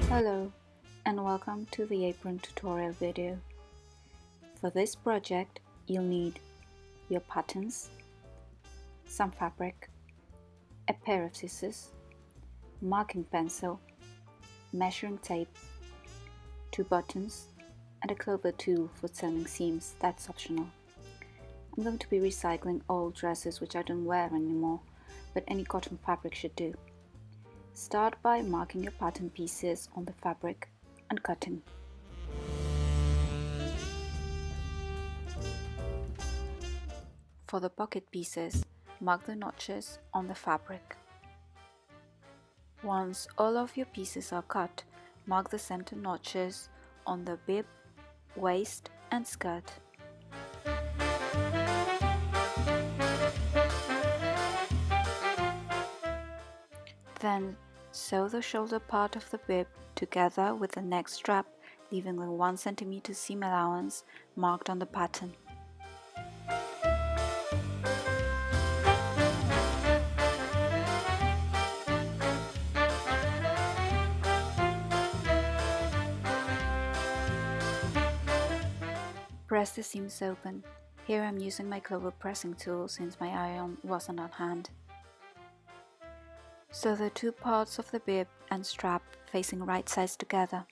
Hello and welcome to the Apron tutorial video. For this project, you'll need your patterns, some fabric, a pair of scissors, marking pencil, measuring tape, 2 buttons, and a clover tool for sewing seams. That's optional. I'm going to be recycling old dresses which I don't wear anymore, but any cotton fabric should do. Start by marking your pattern pieces on the fabric and cutting. For the pocket pieces, mark the notches on the fabric. Once all of your pieces are cut, mark the center notches on the bib, waist and skirt. Then sew the shoulder part of the bib together with the neck strap, leaving the 1 cm seam allowance marked on the pattern. Press the seams open. Here I'm using my clover pressing tool since my iron wasn't on hand. Sew the 2 parts of the bib and strap facing right sides together.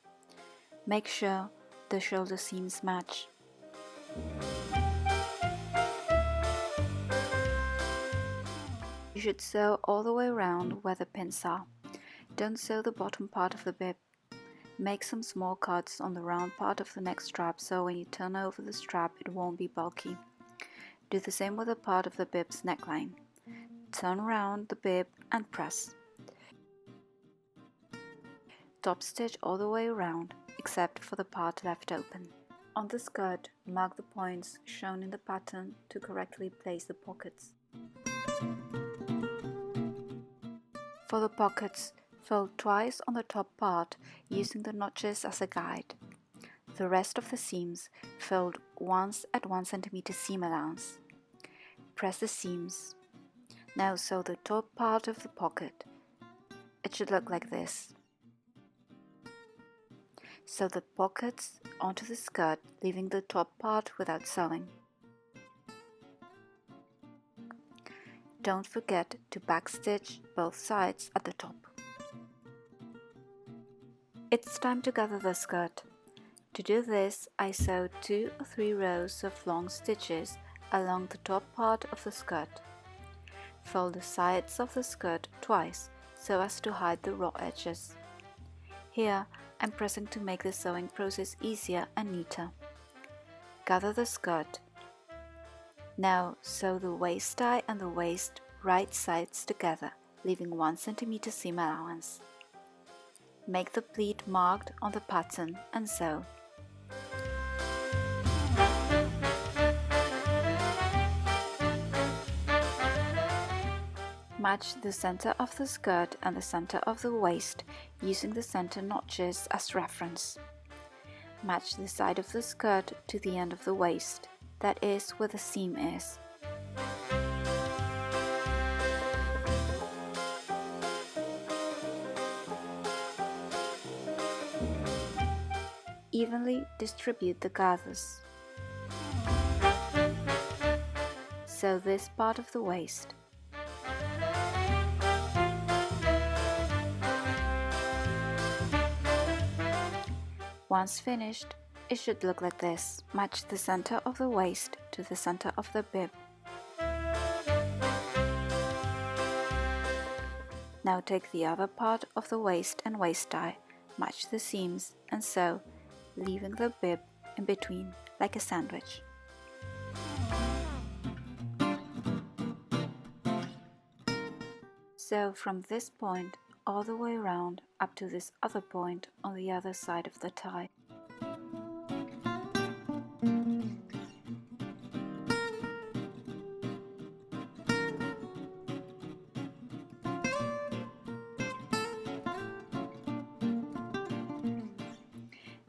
Make sure the shoulder seams match. You should sew all the way around where the pins are. Don't sew the bottom part of the bib. Make some small cuts on the round part of the neck strap so when you turn over the strap it won't be bulky. Do the same with the part of the bib's neckline. Turn around the bib and press. Top stitch all the way around except for the part left open. On the skirt, mark the points shown in the pattern to correctly place the pockets. For the pockets, fold twice on the top part using the notches as a guide. The rest of the seams fold once at 1 cm seam allowance. Press the seams. Now sew the top part of the pocket. It should look like this. Sew the pockets onto the skirt, leaving the top part without sewing. Don't forget to backstitch both sides at the top. It's time to gather the skirt. To do this, I sewed 2 or 3 rows of long stitches along the top part of the skirt. Fold the sides of the skirt twice so as to hide the raw edges. Here, I'm pressing to make the sewing process easier and neater. Gather the skirt. Now sew the waist tie and the waist right sides together, leaving 1 cm seam allowance. Make the pleat marked on the pattern and sew. Match the center of the skirt and the center of the waist using the center notches as reference. Match the side of the skirt to the end of the waist, that is where the seam is. Evenly distribute the gathers. Sew this part of the waist. Once finished, it should look like this. Match the center of the waist to the center of the bib. Now take the other part of the waist and waist tie, match the seams and sew, leaving the bib in between like a sandwich. Sew from this point all the way around up to this other point on the other side of the tie.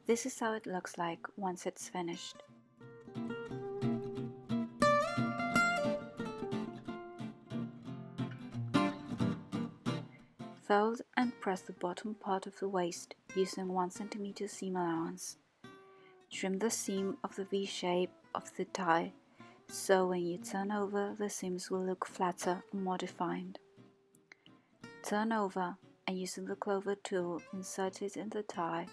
This is how it looks like once it's finished. Fold and press the bottom part of the waist using 1 cm seam allowance. Trim the seam of the V shape of the tie, so when you turn over, the seams will look flatter and more defined. Turn over and using the clover tool, insert it in the tie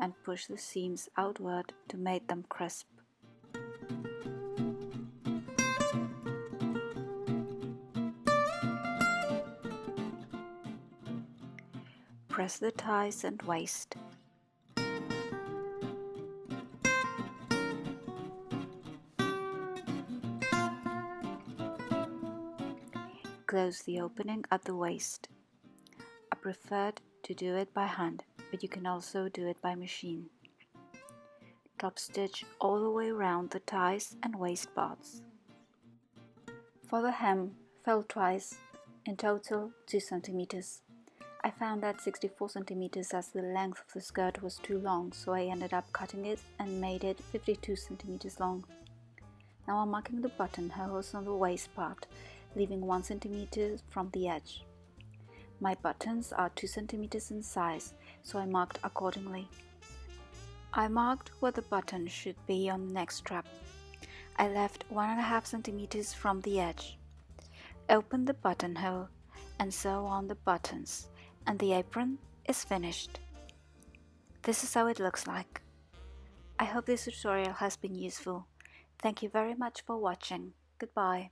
and push the seams outward to make them crisp. Press the ties and waist. Close the opening at the waist. I preferred to do it by hand, but you can also do it by machine. Top stitch all the way around the ties and waist parts. For the hem, fold twice, in total 2 cm. I found that 64 cm as the length of the skirt was too long, so I ended up cutting it and made it 52 cm long. Now I'm marking the buttonholes on the waist part, leaving 1 cm from the edge. My buttons are 2 cm in size, so I marked accordingly. I marked where the button should be on the neck strap. I left 1.5 cm from the edge. Open the buttonhole and sew on the buttons, and the apron is finished. This is how it looks like. I hope this tutorial has been useful. Thank you very much for watching. Goodbye.